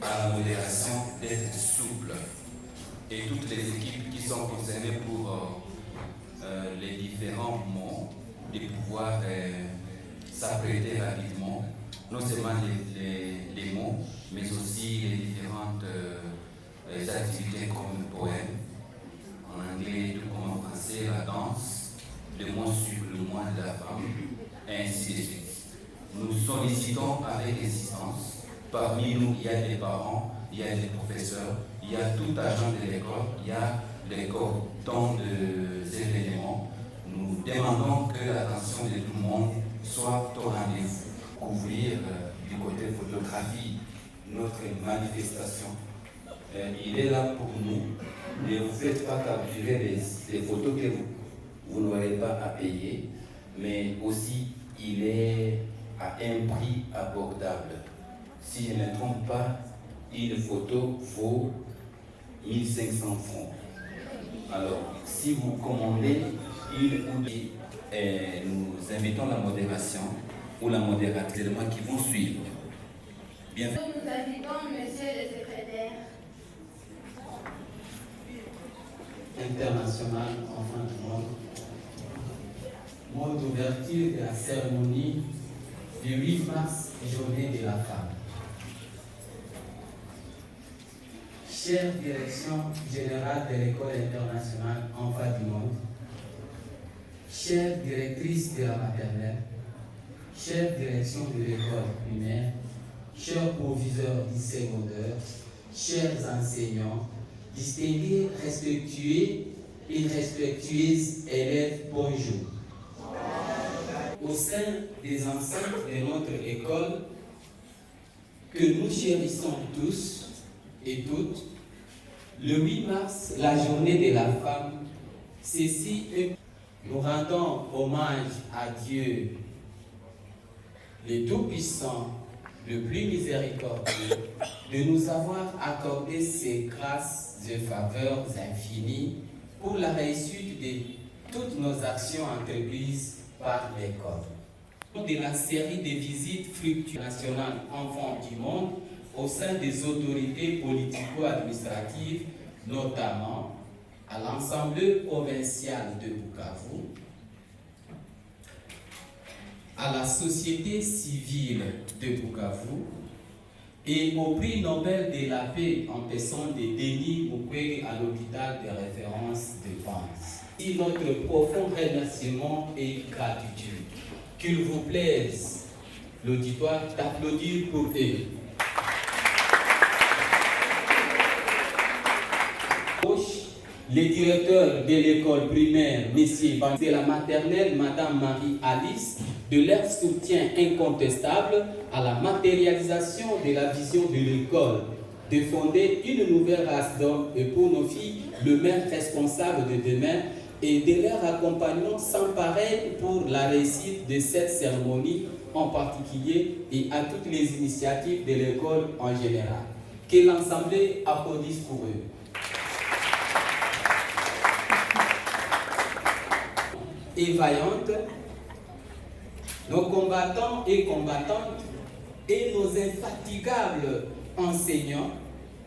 à la modération d'être souple. Et toutes les équipes qui sont concernées pour les différents mots, de pouvoir s'apprêter rapidement, non seulement les mots, mais aussi les différentes activités comme le poème, en anglais tout comme en français, la danse, le mois sur le mois de la femme, et ainsi de suite. Nous sollicitons avec insistance. Parmi nous, il y a des parents, il y a des professeurs, il y a tout agent de l'école, il y a les coordonnateurs des événements. Nous demandons que l'attention de tout le monde soit au rendez-vous. Couvrir du côté photographie notre manifestation. Il est là pour nous. Ne vous faites pas capturer les photos que vous n'aurez pas à payer, mais aussi il est à un prix abordable. Si je ne me trompe pas, une photo vaut 1500 francs. Alors, si vous commandez une ou deux, nous invitons la modération ou la modératrice qui vont suivre. Bien. Nous invitons monsieur le secrétaire. International Enfants du Monde. Mot d'ouverture de la cérémonie du 8 mars, journée de la femme. Chère direction générale de l'école internationale Enfants du Monde, chère directrice de la maternelle, chère direction de l'école primaire, chers proviseurs du secondaire, chers enseignants, distingués, respectueux et respectueuses élèves, bonjour. Au sein des enceintes de notre école, que nous chérissons tous et toutes, le 8 mars, la journée de la femme, ceci est... Nous rendons hommage à Dieu, le Tout-Puissant, le plus miséricordieux, de nous avoir accordé ces grâces et faveurs infinies pour la réussite de toutes nos actions entreprises par l'école. De la série de visites fructueuses nationales Enfants du Monde au sein des autorités politico-administratives, notamment à l'Assemblée provinciale de Bukavu, à la société civile de Bukavu et au prix Nobel de la paix en personne de Denis Mukwege à l'hôpital de référence de Vence. Et notre profond remerciement et gratitude. Qu'il vous plaise, l'auditoire, d'applaudir pour eux. Les directeurs de l'école primaire, messieurs, de la maternelle, Madame Marie-Alice, de leur soutien incontestable à la matérialisation de la vision de l'école, de fonder une nouvelle race d'hommes et pour nos filles, le maire responsable de demain, et de leur accompagnement sans pareil pour la réussite de cette cérémonie en particulier et à toutes les initiatives de l'école en général. Que l'Assemblée applaudisse pour eux. Et vaillantes, nos combattants et combattantes et nos infatigables enseignants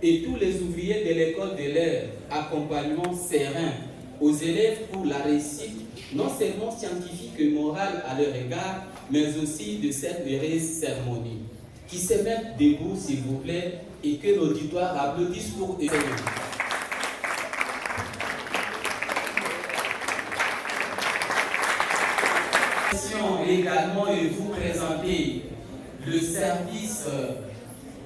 et tous les ouvriers de l'école de leur accompagnement serein aux élèves pour la réussite, non seulement scientifique et morale à leur égard, mais aussi de cette heureuse cérémonie. Qui se mettent debout, s'il vous plaît, et que l'auditoire applaudisse pour eux. Également et vous présenter le service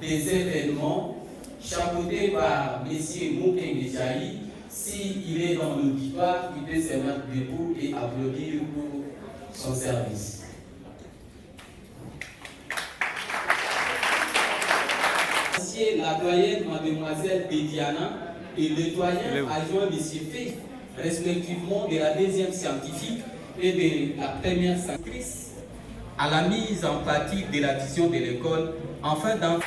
des événements chapeauté par M. Mukwege Jaï. S'il est dans l'auditoire, il peut se mettre debout et applaudir pour son service. La doyenne Mademoiselle Bédiana et le doyen adjoint M. Fay, respectivement de la deuxième scientifique et de la première scientifique, à la mise en pratique de la vision de l'école, afin d'en